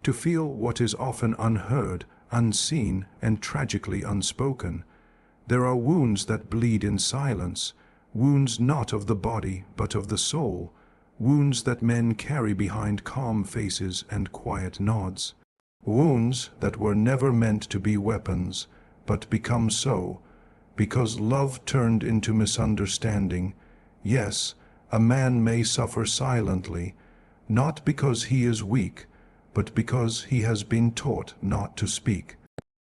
to feel what is often unheard, unseen, and tragically unspoken. There are wounds that bleed in silence, wounds not of the body but of the soul, wounds that men carry behind calm faces and quiet nods. Wounds that were never meant to be weapons, but become so, because love turned into misunderstanding. Yes, a man may suffer silently, not because he is weak, but because he has been taught not to speak.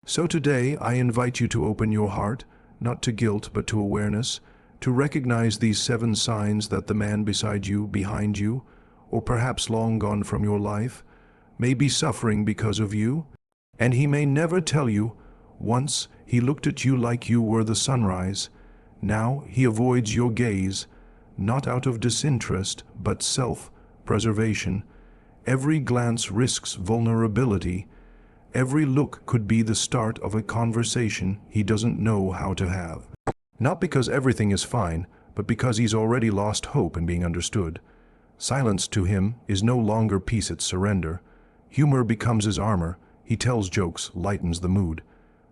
So today I invite you to open your heart, not to guilt but to awareness, to recognize these 7 signs that the man beside you, behind you, or perhaps long gone from your life, may be suffering because of you, and he may never tell you. Once he looked at you like you were the sunrise. Now he avoids your gaze, not out of disinterest, but self-preservation. Every glance risks vulnerability. Every look could be the start of a conversation he doesn't know how to have. Not because everything is fine, but because he's already lost hope in being understood. Silence to him is no longer peace, it's surrender. Humor becomes his armor. He tells jokes, lightens the mood.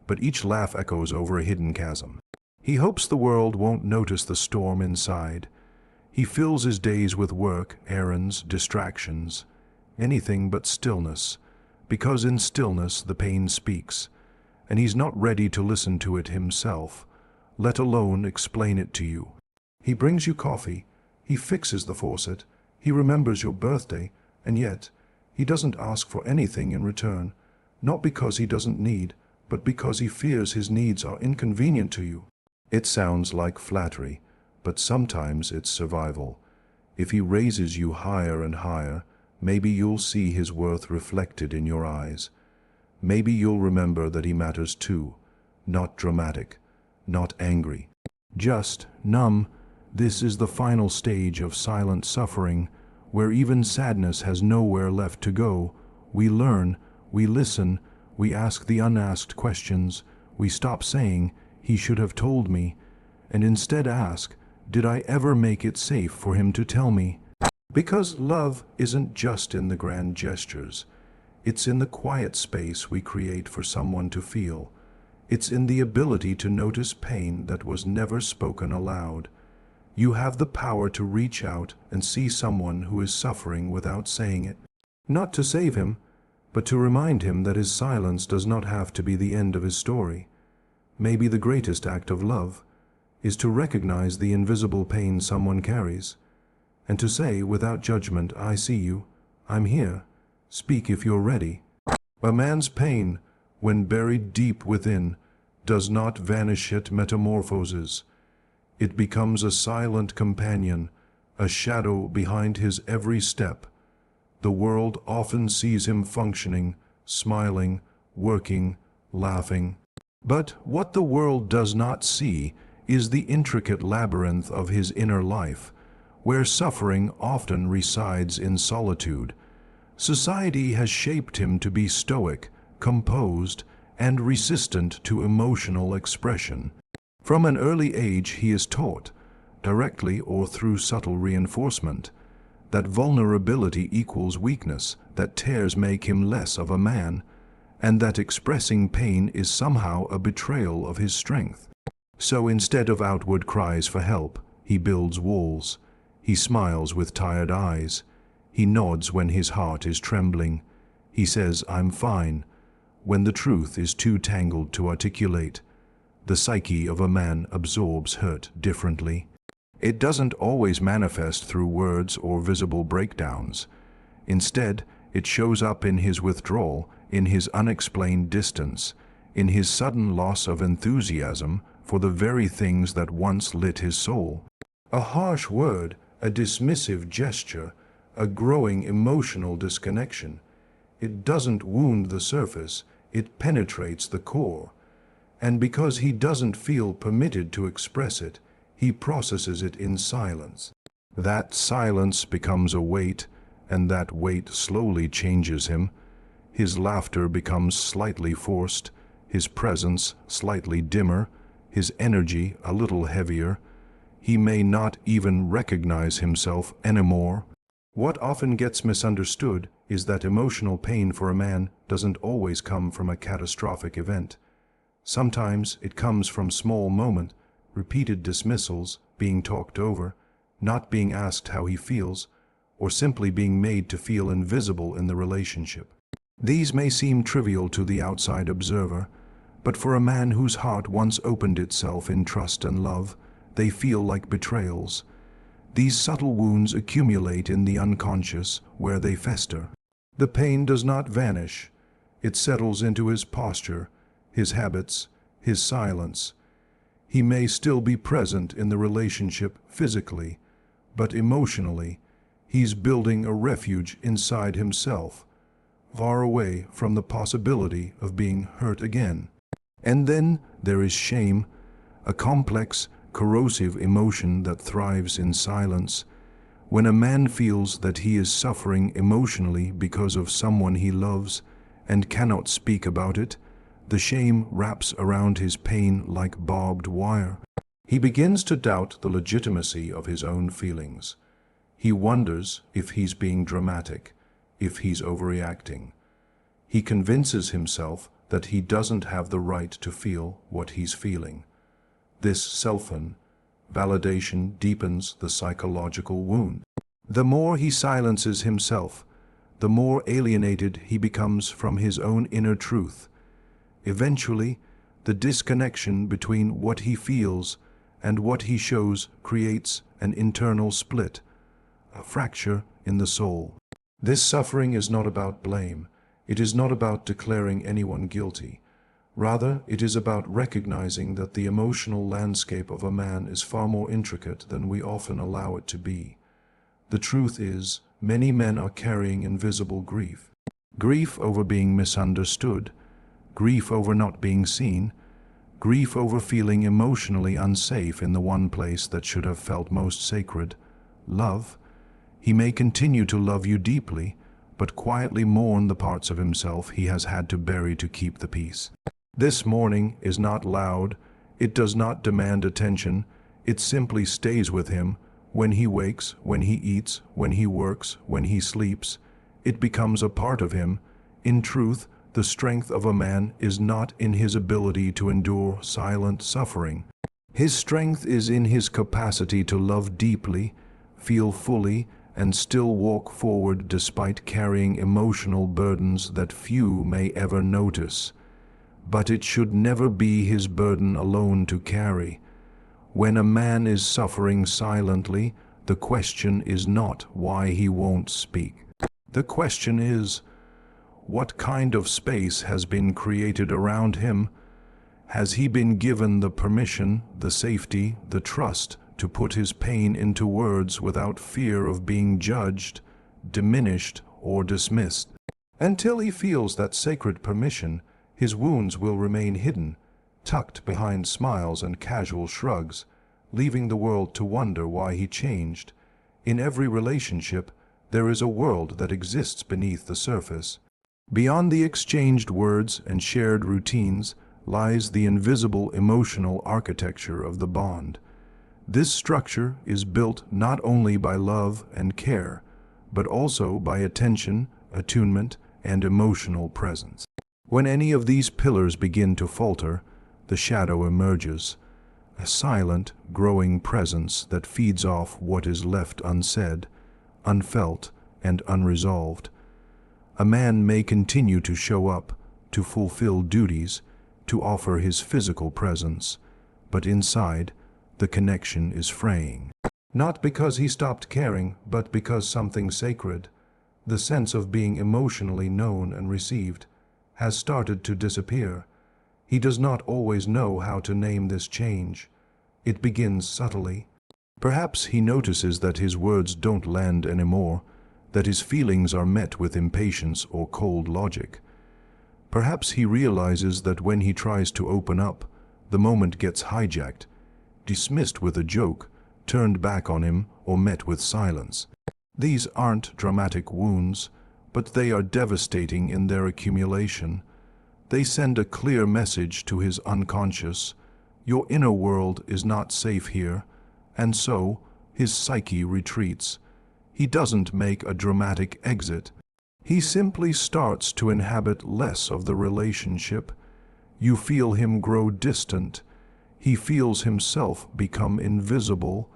But each laugh echoes over a hidden chasm. He hopes the world won't notice the storm inside. He fills his days with work, errands, distractions, anything but stillness, because in stillness the pain speaks, and he's not ready to listen to it himself, let alone explain it to you. He brings you coffee, he fixes the faucet, he remembers your birthday, and yet he doesn't ask for anything in return, not because he doesn't need, but because he fears his needs are inconvenient to you. It sounds like flattery, but sometimes it's survival. If he raises you higher and higher, maybe you'll see his worth reflected in your eyes. Maybe you'll remember that he matters too, not dramatic, not angry, just numb. This is the final stage of silent suffering, where even sadness has nowhere left to go. We learn, we listen, we ask the unasked questions, we stop saying, "He should have told me," and instead ask, "Did I ever make it safe for him to tell me?" Because love isn't just in the grand gestures. It's in the quiet space we create for someone to feel. It's in the ability to notice pain that was never spoken aloud. You have the power to reach out and see someone who is suffering without saying it. Not to save him, but to remind him that his silence does not have to be the end of his story. Maybe the greatest act of love is to recognize the invisible pain someone carries, and to say without judgment, "I see you, I'm here, speak if you're ready." A man's pain, when buried deep within, does not vanish, it metamorphoses. It becomes a silent companion, a shadow behind his every step. The world often sees him functioning, smiling, working, laughing. But what the world does not see is the intricate labyrinth of his inner life, where suffering often resides in solitude. Society has shaped him to be stoic, composed, and resistant to emotional expression. From an early age he is taught, directly or through subtle reinforcement, that vulnerability equals weakness, that tears make him less of a man, and that expressing pain is somehow a betrayal of his strength. So instead of outward cries for help, he builds walls. He smiles with tired eyes. He nods when his heart is trembling. He says, "I'm fine," when the truth is too tangled to articulate. The psyche of a man absorbs hurt differently. It doesn't always manifest through words or visible breakdowns. Instead, it shows up in his withdrawal, in his unexplained distance, in his sudden loss of enthusiasm for the very things that once lit his soul. A harsh word, a dismissive gesture, a growing emotional disconnection. It doesn't wound the surface, it penetrates the core. And because he doesn't feel permitted to express it, he processes it in silence. That silence becomes a weight, and that weight slowly changes him. His laughter becomes slightly forced, his presence slightly dimmer, his energy a little heavier. He may not even recognize himself anymore. What often gets misunderstood is that emotional pain for a man doesn't always come from a catastrophic event. Sometimes it comes from small moments, repeated dismissals, being talked over, not being asked how he feels, or simply being made to feel invisible in the relationship. These may seem trivial to the outside observer, but for a man whose heart once opened itself in trust and love, they feel like betrayals. These subtle wounds accumulate in the unconscious, where they fester. The pain does not vanish. It settles into his posture, his habits, his silence. He may still be present in the relationship physically, but emotionally, he's building a refuge inside himself, far away from the possibility of being hurt again. And then there is shame, a complex, corrosive emotion that thrives in silence. When a man feels that he is suffering emotionally because of someone he loves and cannot speak about it, the shame wraps around his pain like barbed wire. He begins to doubt the legitimacy of his own feelings. He wonders if he's being dramatic, if he's overreacting. He convinces himself that he doesn't have the right to feel what he's feeling. This self-validation deepens the psychological wound. The more he silences himself, the more alienated he becomes from his own inner truth. Eventually, the disconnection between what he feels and what he shows creates an internal split, a fracture in the soul. This suffering is not about blame. It is not about declaring anyone guilty. Rather, it is about recognizing that the emotional landscape of a man is far more intricate than we often allow it to be. The truth is, many men are carrying invisible grief. Grief over being misunderstood, grief over not being seen, grief over feeling emotionally unsafe in the one place that should have felt most sacred, love. He may continue to love you deeply, but quietly mourn the parts of himself he has had to bury to keep the peace. This mourning is not loud, it does not demand attention, it simply stays with him. When he wakes, when he eats, when he works, when he sleeps, it becomes a part of him. In truth, the strength of a man is not in his ability to endure silent suffering. His strength is in his capacity to love deeply, feel fully, and still walk forward despite carrying emotional burdens that few may ever notice. But it should never be his burden alone to carry. When a man is suffering silently, the question is not why he won't speak. The question is, what kind of space has been created around him? Has he been given the permission, the safety, the trust to put his pain into words without fear of being judged, diminished, or dismissed? Until he feels that sacred permission, his wounds will remain hidden, tucked behind smiles and casual shrugs, leaving the world to wonder why he changed. In every relationship, there is a world that exists beneath the surface. Beyond the exchanged words and shared routines lies the invisible emotional architecture of the bond. This structure is built not only by love and care, but also by attention, attunement, and emotional presence. When any of these pillars begin to falter, the shadow emerges, a silent, growing presence that feeds off what is left unsaid, unfelt, and unresolved. A man may continue to show up, to fulfill duties, to offer his physical presence, but inside, the connection is fraying. Not because he stopped caring, but because something sacred, the sense of being emotionally known and received, has started to disappear. He does not always know how to name this change. It begins subtly. Perhaps he notices that his words don't land anymore, that his feelings are met with impatience or cold logic. Perhaps he realizes that when he tries to open up, the moment gets hijacked, dismissed with a joke, turned back on him, or met with silence. These aren't dramatic wounds, but they are devastating in their accumulation. They send a clear message to his unconscious: your inner world is not safe here, and so his psyche retreats. He doesn't make a dramatic exit. He simply starts to inhabit less of the relationship. You feel him grow distant. He feels himself become invisible.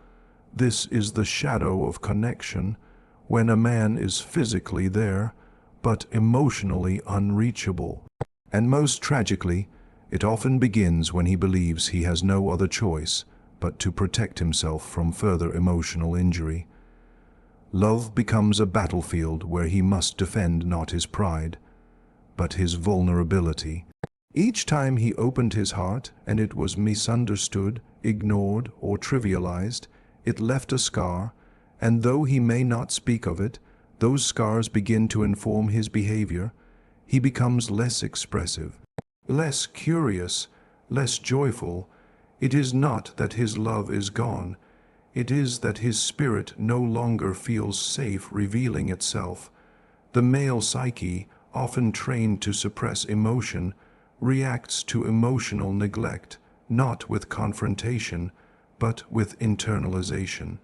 This is the shadow of connection, when a man is physically there, but emotionally unreachable. And most tragically, it often begins when he believes he has no other choice but to protect himself from further emotional injury. Love becomes a battlefield where he must defend not his pride, but his vulnerability. Each time he opened his heart and it was misunderstood, ignored, or trivialized, it left a scar, and though he may not speak of it, those scars begin to inform his behavior. He becomes less expressive, less curious, less joyful. It is not that his love is gone. It is that his spirit no longer feels safe revealing itself. The male psyche, often trained to suppress emotion, reacts to emotional neglect, not with confrontation, but with internalization.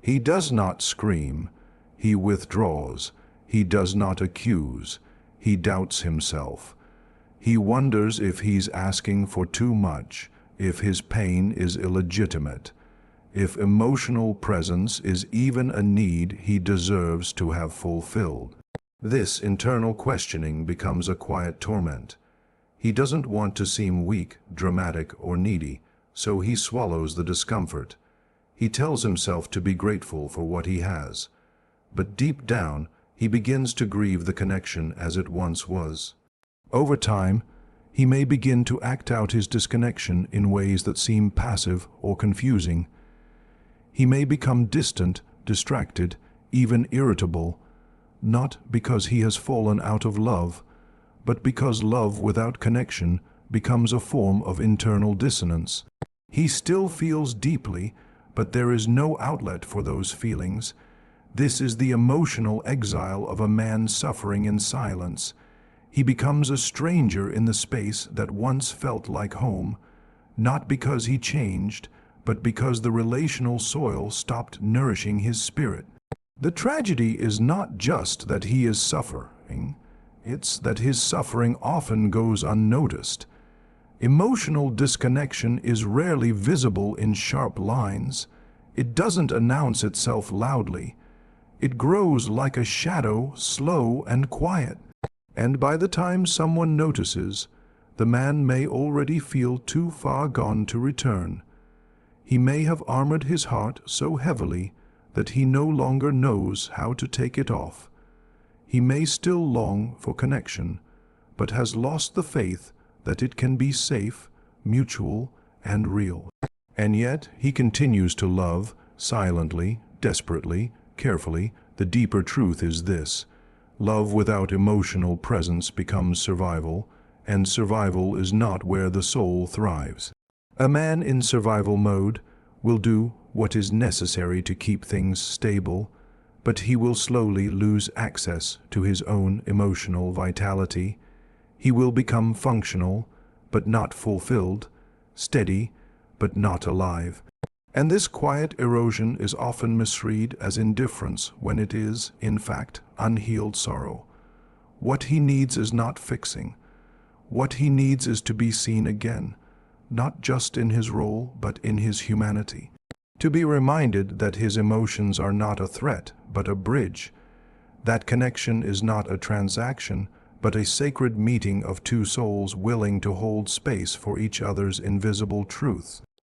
He does not scream. He withdraws. He does not accuse. He doubts himself. He wonders if he's asking for too much, if his pain is illegitimate, if emotional presence is even a need he deserves to have fulfilled. This internal questioning becomes a quiet torment. He doesn't want to seem weak, dramatic, or needy, so he swallows the discomfort. He tells himself to be grateful for what he has, but deep down, he begins to grieve the connection as it once was. Over time, he may begin to act out his disconnection in ways that seem passive or confusing. He may become distant, distracted, even irritable, not because he has fallen out of love, but because love without connection becomes a form of internal dissonance. He still feels deeply, but there is no outlet for those feelings. This is the emotional exile of a man suffering in silence. He becomes a stranger in the space that once felt like home, not because he changed, but because the relational soil stopped nourishing his spirit. The tragedy is not just that he is suffering, it's that his suffering often goes unnoticed. Emotional disconnection is rarely visible in sharp lines. It doesn't announce itself loudly. It grows like a shadow, slow and quiet. And by the time someone notices, the man may already feel too far gone to return. He may have armored his heart so heavily that he no longer knows how to take it off. He may still long for connection, but has lost the faith that it can be safe, mutual, and real. And yet he continues to love, silently, desperately, carefully. The deeper truth is this: love without emotional presence becomes survival, and survival is not where the soul thrives. A man in survival mode will do what is necessary to keep things stable, but he will slowly lose access to his own emotional vitality. He will become functional, but not fulfilled, steady, but not alive. And this quiet erosion is often misread as indifference when it is, in fact, unhealed sorrow. What he needs is not fixing. What he needs is to be seen again, not just in his role, but in his humanity. To be reminded that his emotions are not a threat, but a bridge. That connection is not a transaction, but a sacred meeting of two souls willing to hold space for each other's invisible truths.